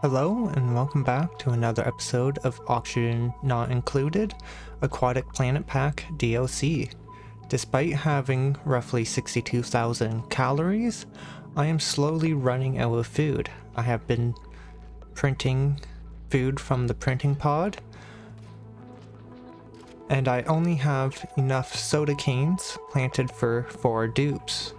Hello and welcome back to another episode of Oxygen Not Included, Aquatic Planet Pack DLC. Despite having roughly 62,000 calories, I am slowly running out of food. I have been printing food from the printing pod, and I only have enough soda canes planted for 4 dupes,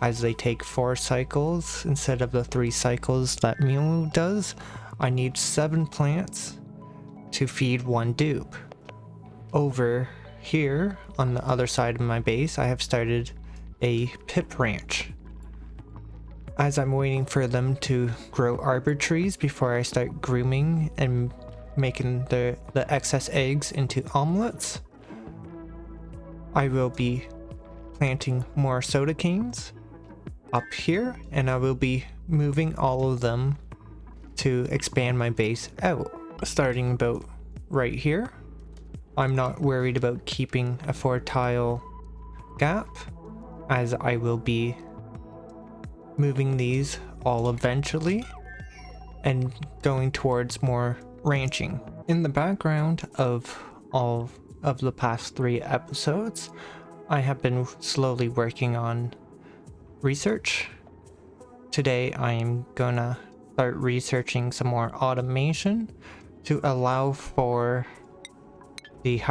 as they take 4 cycles instead of the 3 cycles that Mimu does. I need 7 plants to feed 1 dupe. Over here on the other side of my base, I have started a pip ranch, as I'm waiting for them to grow arbor trees before I start grooming and making the excess eggs into omelets. I will be planting more soda canes up here, and I will be moving all of them to expand my base out, starting about right here. I'm not worried about keeping a 4-tile gap, as I will be moving these all eventually and going towards more ranching. In the background of all of the past 3 episodes, I have been slowly working on research. Today I'm gonna start researching some more automation to allow for the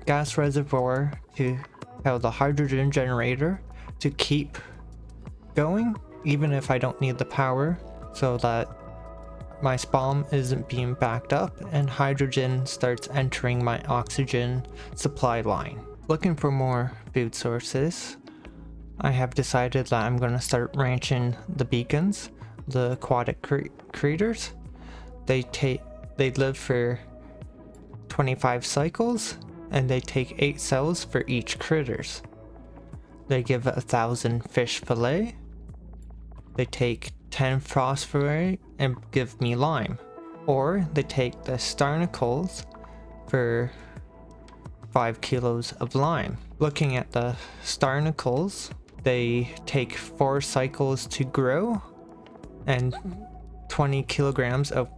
gas reservoir to tell the hydrogen generator to keep going even if I don't need the power, so that my spawn isn't being backed up and hydrogen starts entering my oxygen supply line. Looking for more food sources, I have decided that I'm going to start ranching the beacons, the aquatic creatures. They live for 25 cycles, and they take 8 cells for each critters. They give 1,000 fish fillet. They take 10 phosphorate and give me lime. Or they take the starnacles for 5 kilos of lime. Looking at the starnacles, they take 4 cycles to grow and 20 kilograms of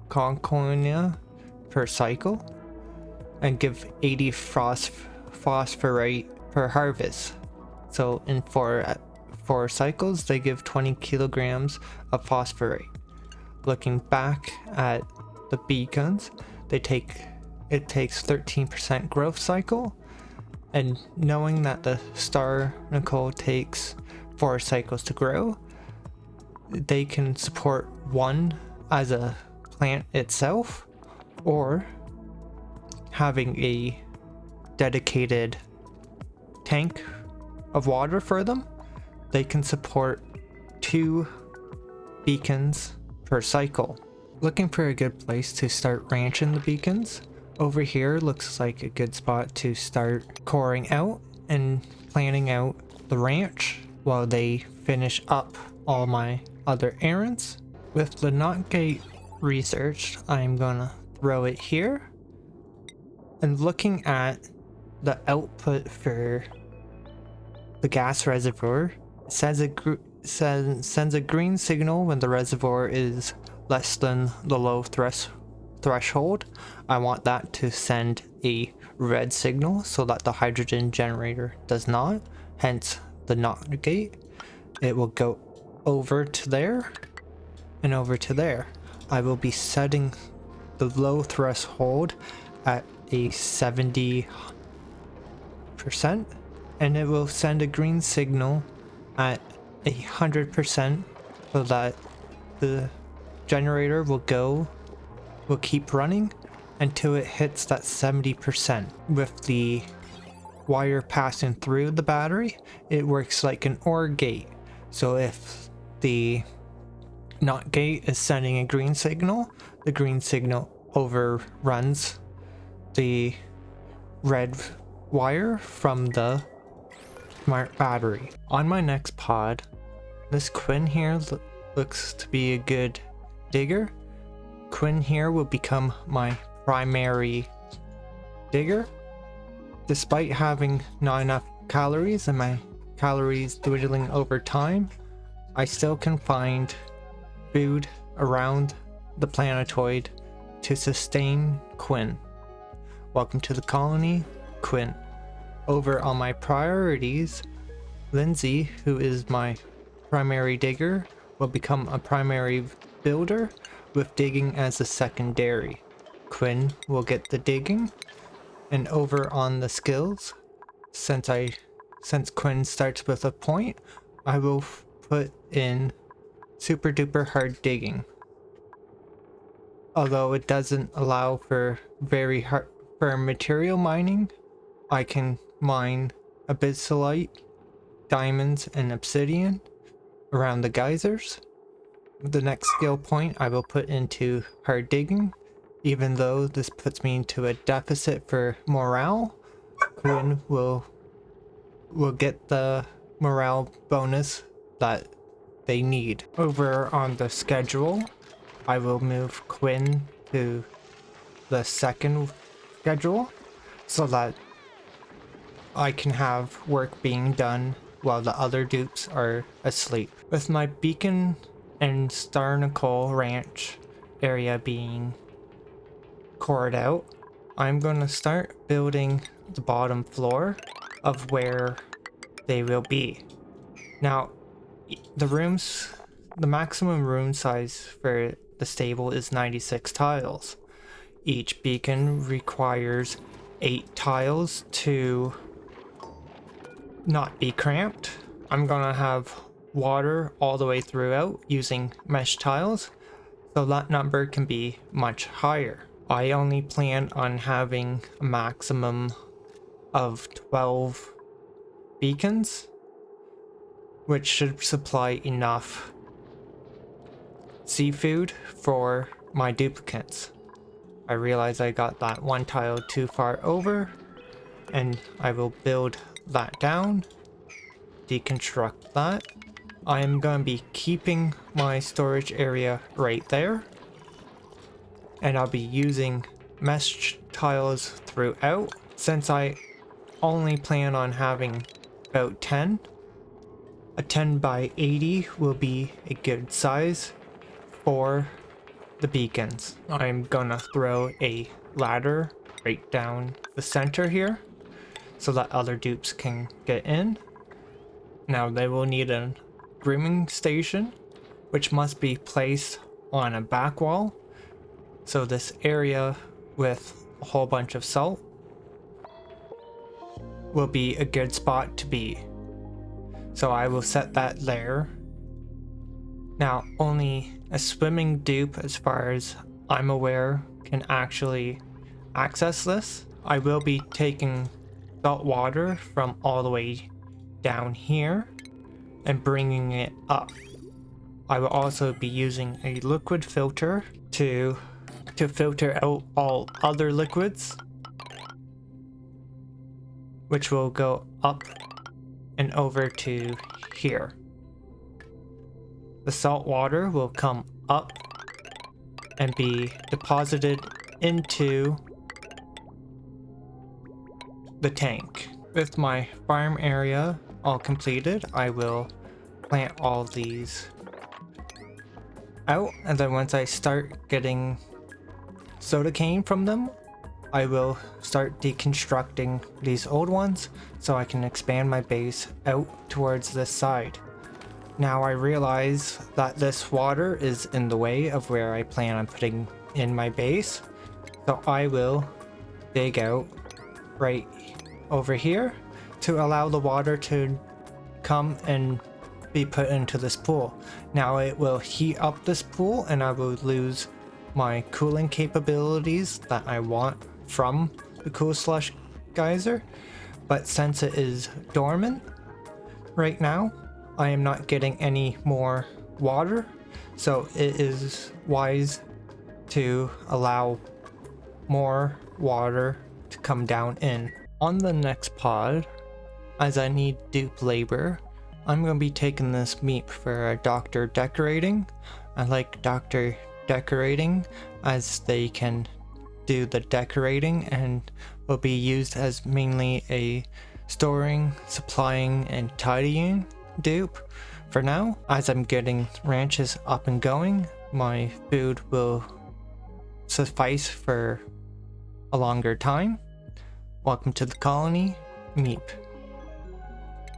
conchonia per cycle, and give 80 phosphorite per harvest. So in 4 cycles they give 20 kilograms of phosphorite. Looking back at the beacons, it takes 13% growth cycle, and knowing that the starnacle takes 4 cycles to grow, they can support 1 as a plant itself, or having a dedicated tank of water for them, they can support 2 beacons per cycle. Looking for a good place to start ranching the beacons. Over here looks like a good spot to start coring out and planning out the ranch while they finish up all my other errands. With the knot gate researched, I'm gonna throw it here. And looking at the output for the gas reservoir, it sends a green signal when the reservoir is less than the low threshold. I want that to send a red signal so that the hydrogen generator does not, hence the knot gate. It will go over to there and over to there. I will be setting the low threshold at a 70%, and it will send a green signal at 100% so that the generator will keep running until it hits that 70%. With the wire passing through the battery, it works like an OR gate. So if the NOT gate is sending a green signal, the green signal overruns the red wire from the smart battery. On my next pod, this Quinn here looks to be a good digger. Quinn here will become my primary digger. Despite having not enough calories and my calories dwindling over time, I still can find food around the planetoid to sustain Quinn. Welcome to the colony, Quinn. Over on my priorities, Lindsay, who is my primary digger, will become a primary builder with digging as a secondary. Quinn will get the digging, and over on the skills, since Quinn starts with a point, I will put in super duper hard digging. Although it doesn't allow for very hard for material mining, I can mine abyssallite, diamonds, and obsidian around the geysers. The next skill point I will put into hard digging. Even though this puts me into a deficit for morale, Quinn will get the morale bonus that they need. Over on the schedule, I will move Quinn to the second schedule so that I can have work being done while the other dupes are asleep. With my beacon and Starnicle Ranch area being cored out, I'm going to start building the bottom floor of where they will be. Now, the maximum room size for the stable is 96 tiles. Each beacon requires 8 tiles to not be cramped. I'm gonna have water all the way throughout using mesh tiles, so that number can be much higher. I only plan on having a maximum of 12 beacons, which should supply enough seafood for my duplicates. I realize I got that one tile too far over, and I will build that down, deconstruct that. I'm going to be keeping my storage area right there, and I'll be using mesh tiles throughout. Since I only plan on having about 10, a 10 by 80 will be a good size for the beacons. I'm gonna throw a ladder right down the center here so that other dupes can get in. Now they will need a grooming station, which must be placed on a back wall, so this area with a whole bunch of salt will be a good spot to be. So I will set that there. Now only a swimming dupe, as far as I'm aware, can actually access this. I will be taking salt water from all the way down here and bringing it up. I will also be using a liquid filter to filter out all other liquids, which will go up and over to here. The salt water will come up and be deposited into the tank. With my farm area all completed, I will plant all these out, and then once I start getting soda cane from them, I will start deconstructing these old ones so I can expand my base out towards this side. Now I realize that this water is in the way of where I plan on putting in my base, so I will dig out right over here to allow the water to come and be put into this pool. Now it will heat up this pool and I will lose my cooling capabilities that I want from the cool slush geyser, but since it is dormant right now, I am not getting any more water, so it is wise to allow more water to come down in. On the next pod, as I need dupe labor, I'm going to be taking this meat for a doctor decorating. I like doctor decorating as they can do the decorating and will be used as mainly a storing, supplying, and tidying dupe for now. As I'm getting ranches up and going, my food will suffice for a longer time. Welcome to the colony, Meep.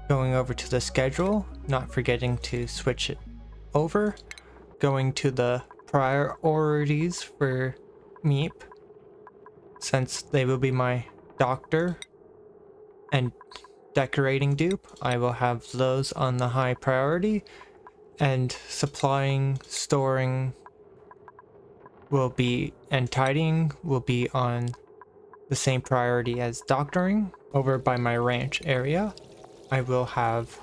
Going over to the schedule, not forgetting to switch it over. Going to the priorities for Meep, since they will be my doctor and decorating dupe, I will have those on the high priority, and supplying, storing will be, and tidying will be on the same priority as doctoring. Over by my ranch area, I will have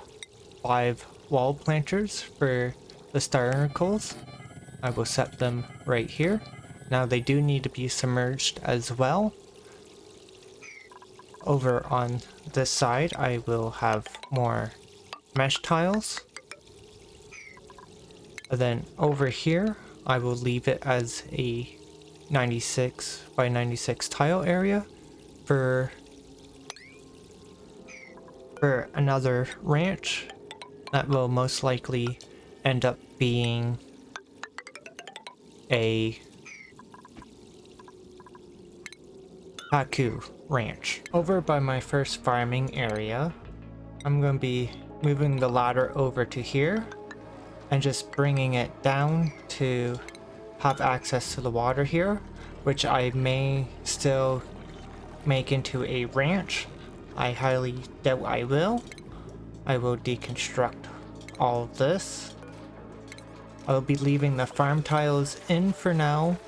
5 wall planters for the starticles. I will set them right here. Now they do need to be submerged as well. Over on this side, I will have more mesh tiles. And then over here, I will leave it as a 96 by 96 tile area for another ranch that will most likely end up being a Haku ranch. Over by my first farming area, I'm going to be moving the ladder over to here and just bringing it down to have access to the water here, which I may still make into a ranch. I highly doubt I will. I will deconstruct all of this. I will be leaving the farm tiles in for now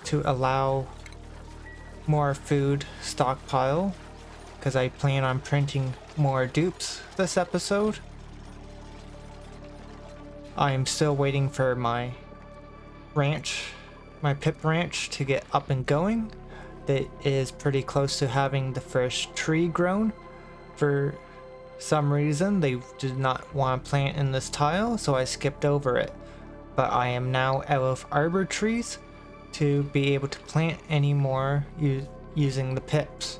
to allow more food stockpile, because I plan on printing more dupes this episode. I'm still waiting for my ranch, my pip ranch, to get up and going. It is pretty close to having the first tree grown. For some reason they did not want to plant in this tile, so I skipped over it. But I am now out of arbor trees to be able to plant any more using the pips.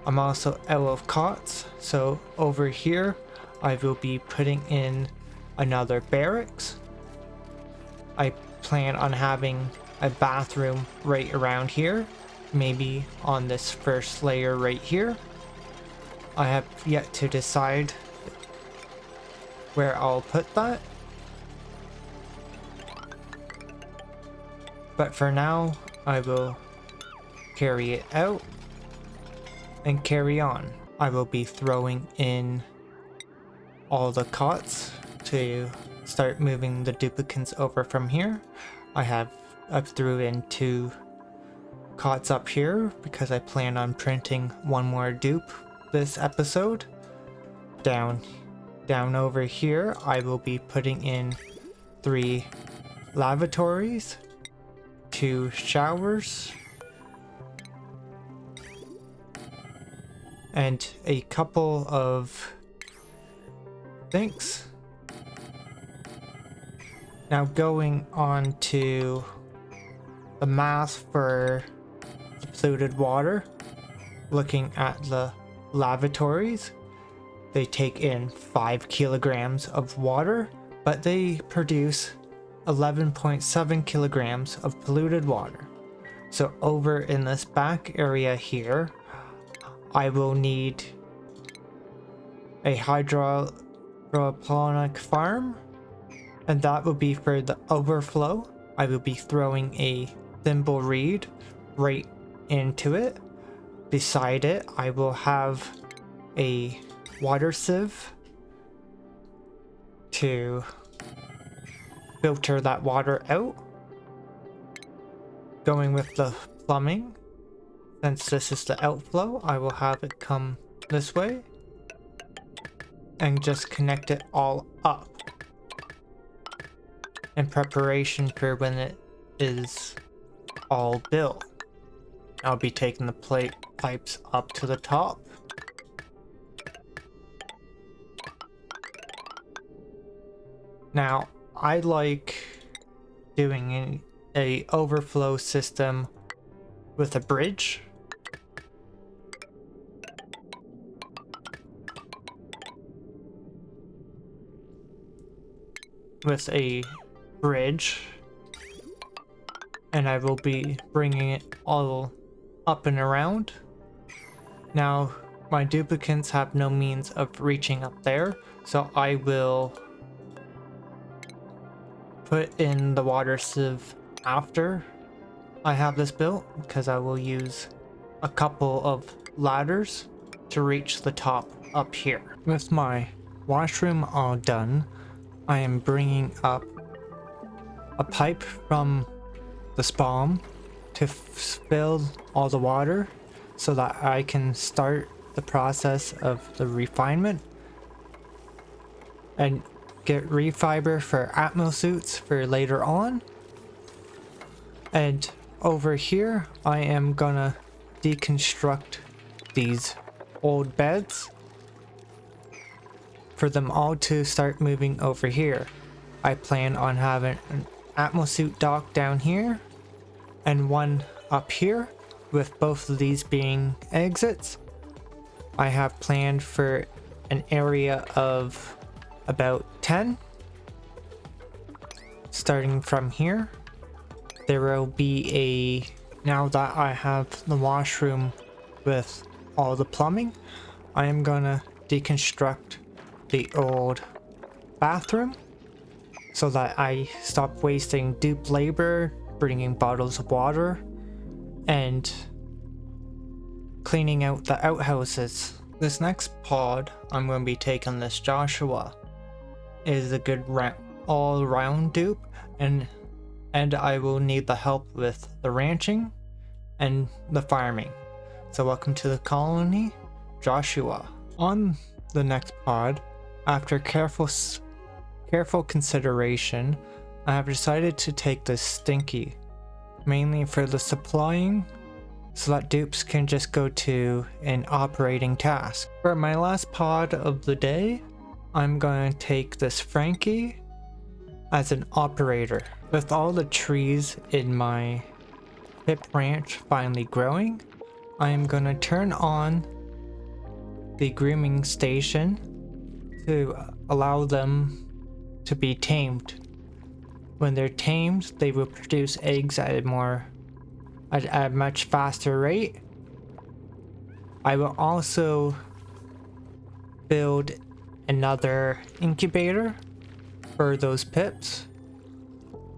I'm also out of cots, so over here I will be putting in another barracks. I plan on having a bathroom right around here, maybe on this first layer right here. I have yet to decide where I'll put that. But for now, I will carry it out and carry on. I will be throwing in all the cots to start moving the duplicants over from here. I've threw in 2 cots up here because I plan on printing 1 more dupe this episode. Down over here, I will be putting in 3 lavatories, 2 showers, and a couple of sinks. Now going on to the math for the polluted water, looking at the lavatories, they take in 5 kilograms of water, but they produce 11.7 kilograms of polluted water. So over in this back area here, I will need a hydroponic farm, and that will be for the overflow. I will be throwing a thimble reed right into it. Beside it, I will have a water sieve to filter that water out. Going with the plumbing, since this is the outflow, I will have it come this way and just connect it all up in preparation for when it is all built. I'll be taking the pipes up to the top. Now, I like doing a overflow system with a bridge. With a bridge and I will be bringing it all up and around. Now my duplicates have no means of reaching up there, so I will put in the water sieve after I have this built, because I will use a couple of ladders to reach the top up here. With my washroom all done, I am bringing up a pipe from the spawn to fill all the water so that I can start the process of the refinement and get refiber for Atmo suits for later on. And over here I am gonna deconstruct these old beds for them all to start moving over here. I plan on having an Atmo suit dock down here and one up here, with both of these being exits. I have planned for an area of about 10. Starting from here, there will be now that I have the washroom with all the plumbing, I am gonna deconstruct the old bathroom so that I stop wasting dupe labor bringing bottles of water and cleaning out the outhouses. This next pod I'm going to be taking this Joshua is a good all-round dupe, and I will need the help with the ranching and the farming. So welcome to the colony, Joshua. On the next pod, after careful consideration, I have decided to take this Stinky, mainly for the supplying, so that dupes can just go to an operating task. For my last pod of the day, I'm going to take this Frankie as an operator. With all the trees in my hip ranch finally growing, I am going to turn on the grooming station to allow them to be tamed. When they're tamed, they will produce eggs at a much faster rate. I will also build another incubator for those pips.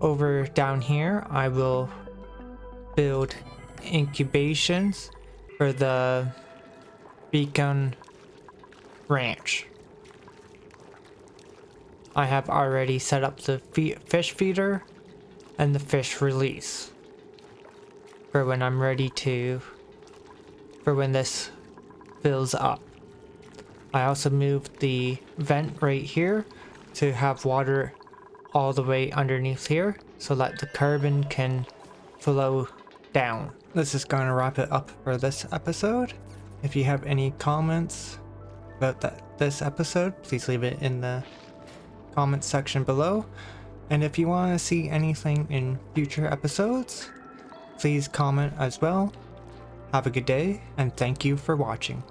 Over down here, I will build incubations for the Beacon Ranch. I have already set up the fish feeder and the fish release for when I'm ready for when this fills up. I also moved the vent right here to have water all the way underneath here so that the carbon can flow down. This is going to wrap it up for this episode. If you have any comments about this episode, please leave it in the comment section below, and if you want to see anything in future episodes, please comment as well. Have a good day, and thank you for watching.